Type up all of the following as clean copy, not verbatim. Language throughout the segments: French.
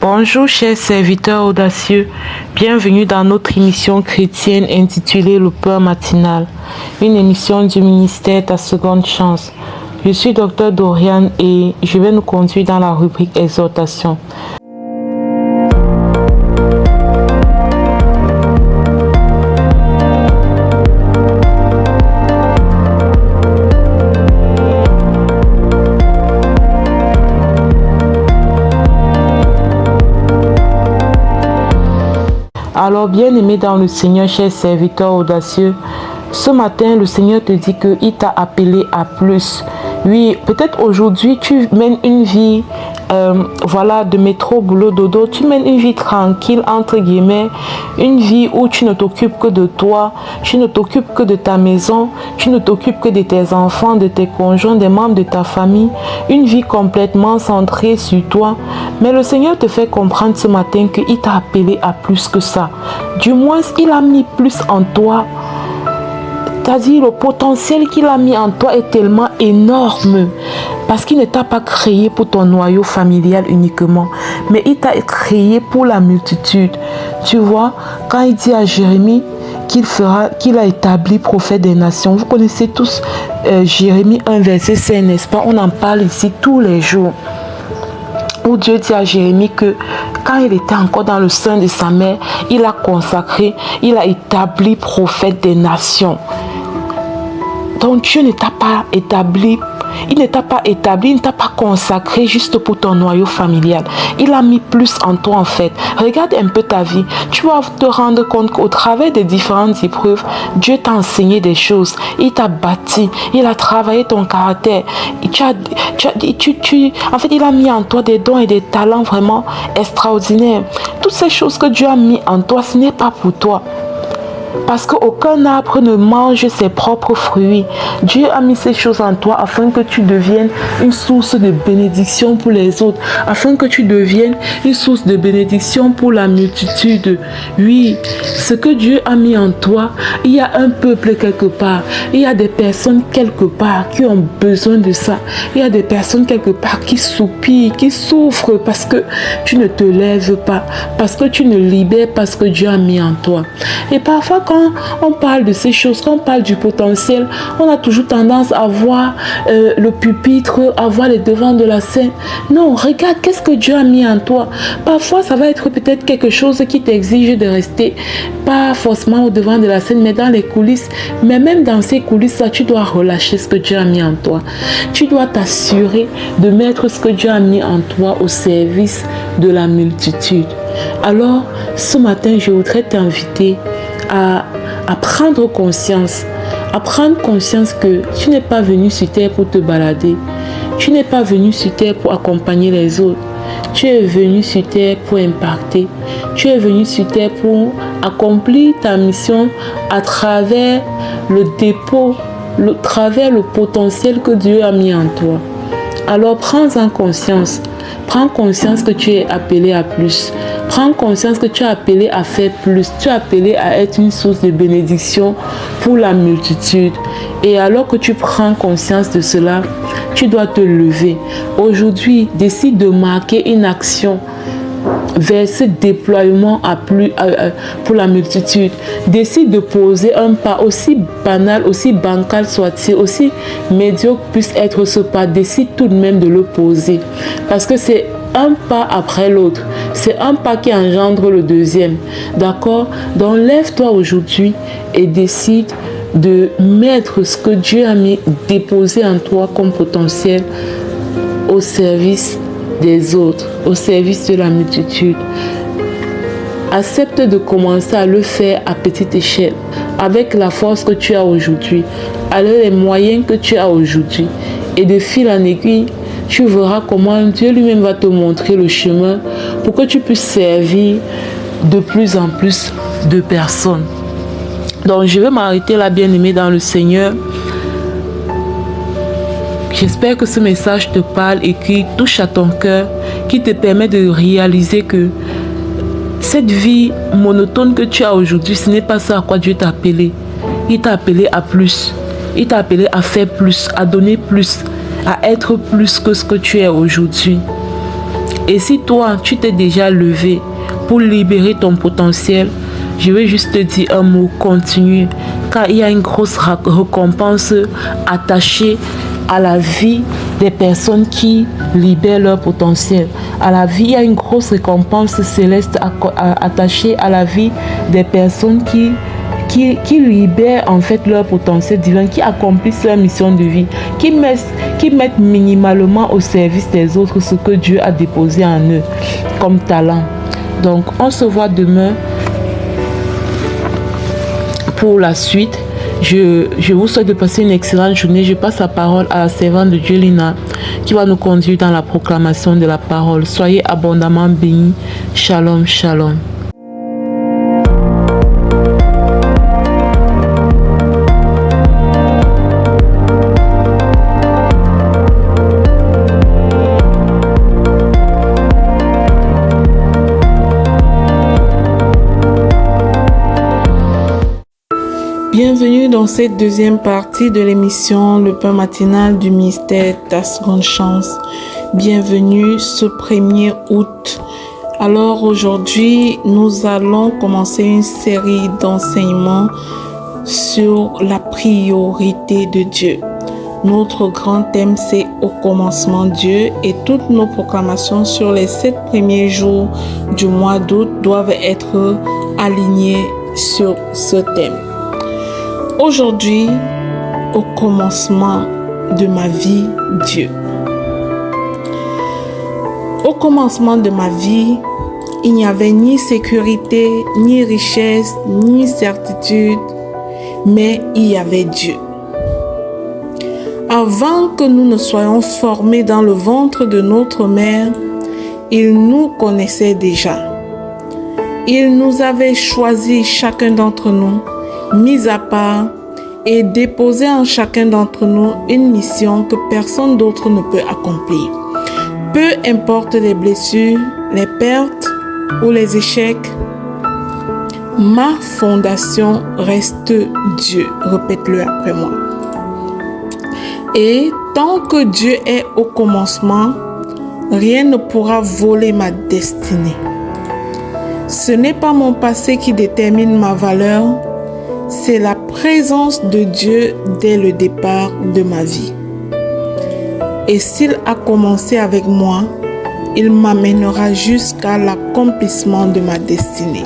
Bonjour chers serviteurs audacieux, bienvenue dans notre émission chrétienne intitulée Le Peur matinal, une émission du ministère Ta Seconde Chance. Je suis Dr Dorian et je vais nous conduire dans la rubrique Exhortation. Alors, bien-aimé dans le Seigneur, chers serviteurs audacieux, ce matin, le Seigneur te dit qu'il t'a appelé à plus. Oui, peut-être aujourd'hui, tu mènes une vie de métro, boulot, dodo. Tu mènes une vie tranquille, entre guillemets, une vie où tu ne t'occupes que de toi, tu ne t'occupes que de ta maison, tu ne t'occupes que de tes enfants, de tes conjoints, des membres de ta famille, une vie complètement centrée sur toi. Mais le Seigneur te fait comprendre ce matin qu'il t'a appelé à plus que ça. Du moins, il a mis plus en toi. C'est-à-dire, le potentiel qu'il a mis en toi est tellement énorme parce qu'il ne t'a pas créé pour ton noyau familial uniquement, mais il t'a créé pour la multitude. Tu vois, quand il dit à Jérémie qu'il a établi prophète des nations, vous connaissez tous Jérémie 1 verset 5, n'est-ce pas? On en parle ici tous les jours. Où Dieu dit à Jérémie que quand il était encore dans le sein de sa mère, il a consacré, il a établi prophète des nations. Donc Dieu ne t'a pas établi, il ne t'a pas consacré juste pour ton noyau familial. Il a mis plus en toi en fait. Regarde un peu ta vie. Tu vas te rendre compte qu'au travers des différentes épreuves, Dieu t'a enseigné des choses. Il t'a bâti. Il a travaillé ton caractère. En fait, il a mis en toi des dons et des talents vraiment extraordinaires. Toutes ces choses que Dieu a mis en toi, ce n'est pas pour toi. Parce qu'aucun arbre ne mange ses propres fruits. Dieu a mis ces choses en toi afin que tu deviennes une source de bénédiction pour les autres. Afin que tu deviennes une source de bénédiction pour la multitude. Oui, ce que Dieu a mis en toi, il y a un peuple quelque part. Il y a des personnes quelque part qui ont besoin de ça. Il y a des personnes quelque part qui soupirent, qui souffrent parce que tu ne te lèves pas. Parce que tu ne libères pas ce que Dieu a mis en toi. Et parfois, quand on parle de ces choses, quand on parle du potentiel, on a toujours tendance à voir le pupitre, à voir les devants de la scène. Non, regarde qu'est-ce que Dieu a mis en toi. Parfois, ça va être peut-être quelque chose qui t'exige de rester, pas forcément au devant de la scène, mais dans les coulisses. Mais même dans ces coulisses-là, tu dois relâcher ce que Dieu a mis en toi. Tu dois t'assurer de mettre ce que Dieu a mis en toi au service de la multitude. Alors, ce matin, je voudrais t'inviter à prendre conscience que tu n'es pas venu sur terre pour te balader. Tu n'es pas venu sur terre pour accompagner les autres. Tu es venu sur terre pour impacter. Tu es venu sur terre pour accomplir ta mission à travers le dépôt, le potentiel que Dieu a mis en toi. Alors prends-en conscience. Prends conscience que tu es appelé à plus. Prends conscience que tu es appelé à faire plus. Tu es appelé à être une source de bénédiction pour la multitude. Et alors que tu prends conscience de cela, tu dois te lever. Aujourd'hui, décide de marquer une action vers ce déploiement pour la multitude. Décide de poser un pas, aussi banal, aussi bancal soit-il, aussi médiocre puisse être ce pas. Décide tout de même de le poser. Parce que c'est un pas après l'autre. C'est un pas qui engendre le deuxième. D'accord? Donc lève-toi aujourd'hui et décide de mettre ce que Dieu a déposé en toi comme potentiel au service des autres, au service de la multitude. Accepte de commencer à le faire à petite échelle, avec la force que tu as aujourd'hui, avec les moyens que tu as aujourd'hui. Et de fil en aiguille, tu verras comment Dieu lui-même va te montrer le chemin pour que tu puisses servir de plus en plus de personnes. Donc je vais m'arrêter là, bien-aimé dans le Seigneur. J'espère que ce message te parle et qu'il touche à ton cœur, qui te permet de réaliser que cette vie monotone que tu as aujourd'hui, ce n'est pas ça à quoi Dieu t'a appelé. Il t'a appelé à plus. Il t'a appelé à faire plus, à donner plus, à être plus que ce que tu es aujourd'hui. Et si toi, tu t'es déjà levé pour libérer ton potentiel, je vais juste te dire un mot, continue, car il y a une grosse récompense attachée à la vie des personnes qui libèrent leur potentiel. À la vie, il y a une grosse récompense céleste attachée à la vie des personnes qui libèrent en fait leur potentiel divin, qui accomplissent leur mission de vie, qui mettent minimalement au service des autres ce que Dieu a déposé en eux comme talent. Donc, on se voit demain pour la suite. Je vous souhaite de passer une excellente journée. Je passe la parole à la servante de Dieu, Lina, qui va nous conduire dans la proclamation de la parole. Soyez abondamment bénis. Shalom, shalom. Bienvenue dans cette deuxième partie de l'émission Le pain matinal du ministère Ta Seconde Chance. Bienvenue ce 1er août. Alors aujourd'hui, nous allons commencer une série d'enseignements sur la priorité de Dieu. Notre grand thème, c'est au commencement Dieu, et toutes nos proclamations sur les 7 premiers jours du mois d'août doivent être alignées sur ce thème. Aujourd'hui, au commencement de ma vie, Dieu. Au commencement de ma vie, il n'y avait ni sécurité, ni richesse, ni certitude, mais il y avait Dieu. Avant que nous ne soyons formés dans le ventre de notre mère, il nous connaissait déjà. Il nous avait choisi chacun d'entre nous, mis à part, et déposé en chacun d'entre nous une mission que personne d'autre ne peut accomplir. Peu importe les blessures, les pertes ou les échecs, ma fondation reste Dieu. Répète-le après moi. Et tant que Dieu est au commencement, rien ne pourra voler ma destinée. Ce n'est pas mon passé qui détermine ma valeur, c'est la présence de Dieu dès le départ de ma vie. Et s'il a commencé avec moi, il m'amènera jusqu'à l'accomplissement de ma destinée.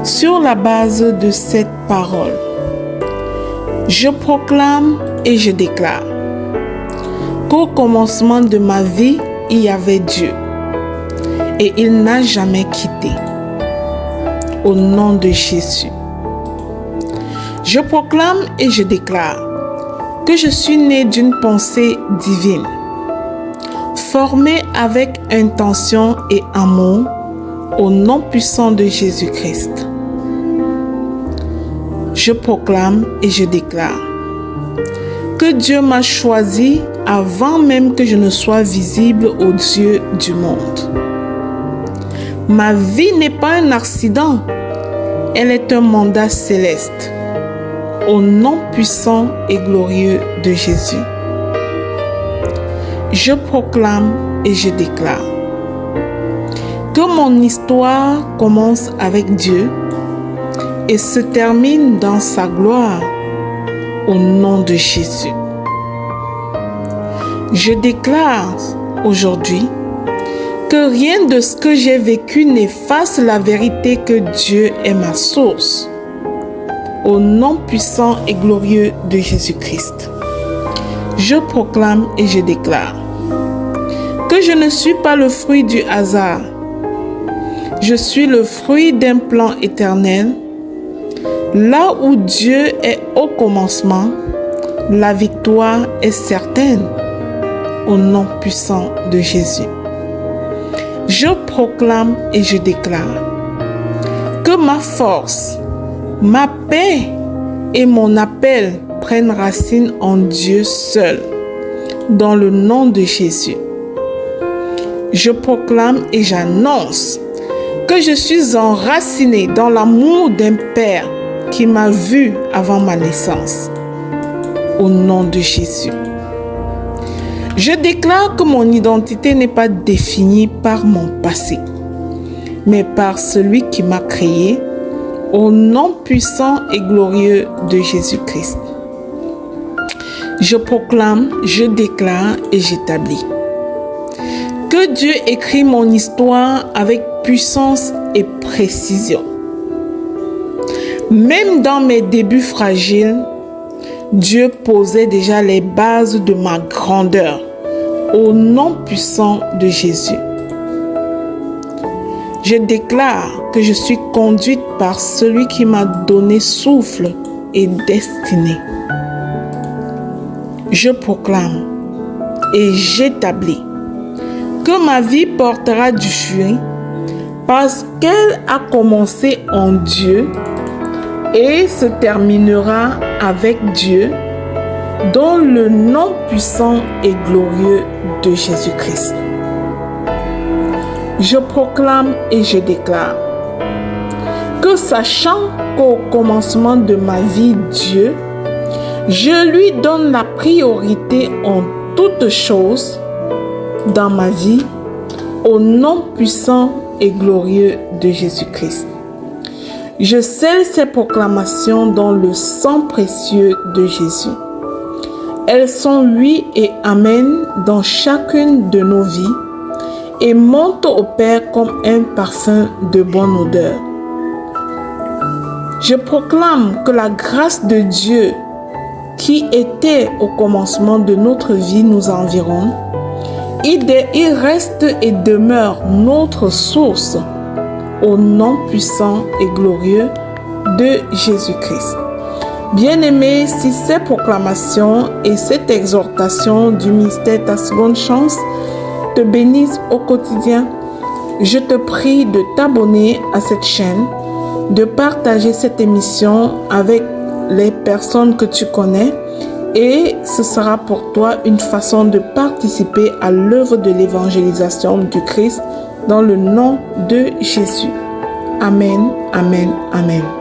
Sur la base de cette parole, je proclame et je déclare qu'au commencement de ma vie, il y avait Dieu et il n'a jamais quitté. Au nom de Jésus. Je proclame et je déclare que je suis né d'une pensée divine, formée avec intention et amour au nom puissant de Jésus-Christ. Je proclame et je déclare que Dieu m'a choisi avant même que je ne sois visible aux yeux du monde. Ma vie n'est pas un accident, elle est un mandat céleste. Au nom puissant et glorieux de Jésus. Je proclame et je déclare que mon histoire commence avec Dieu et se termine dans sa gloire au nom de Jésus. Je déclare aujourd'hui que rien de ce que j'ai vécu n'efface la vérité que Dieu est ma source. Au nom puissant et glorieux de Jésus-Christ. Je proclame et je déclare que je ne suis pas le fruit du hasard. Je suis le fruit d'un plan éternel. Là où Dieu est au commencement, la victoire est certaine. Au nom puissant de Jésus. Je proclame et je déclare que ma force, ma paix et mon appel prennent racine en Dieu seul, dans le nom de Jésus. Je proclame et j'annonce que je suis enraciné dans l'amour d'un Père qui m'a vu avant ma naissance, au nom de Jésus. Je déclare que mon identité n'est pas définie par mon passé, mais par celui qui m'a créé, au nom puissant et glorieux de Jésus-Christ. Je proclame, je déclare et j'établis que Dieu écrit mon histoire avec puissance et précision. Même dans mes débuts fragiles, Dieu posait déjà les bases de ma grandeur, au nom puissant de Jésus. Je déclare que je suis conduite par celui qui m'a donné souffle et destinée. Je proclame et j'établis que ma vie portera du fruit parce qu'elle a commencé en Dieu et se terminera avec Dieu dans le nom puissant et glorieux de Jésus-Christ. Je proclame et je déclare que sachant qu'au commencement de ma vie, Dieu, je lui donne la priorité en toutes choses dans ma vie, au nom puissant et glorieux de Jésus-Christ. Je scelle ces proclamations dans le sang précieux de Jésus. Elles sont oui et amen dans chacune de nos vies et montent au Père comme un parfum de bonne odeur. Je proclame que la grâce de Dieu qui était au commencement de notre vie nous environne. Il reste et demeure notre source au nom puissant et glorieux de Jésus-Christ. Bien-aimé, si ces proclamations et cette exhortation du mystère Ta Seconde Chance te bénissent au quotidien, je te prie de t'abonner à cette chaîne, de partager cette émission avec les personnes que tu connais et ce sera pour toi une façon de participer à l'œuvre de l'évangélisation du Christ dans le nom de Jésus. Amen, amen, amen.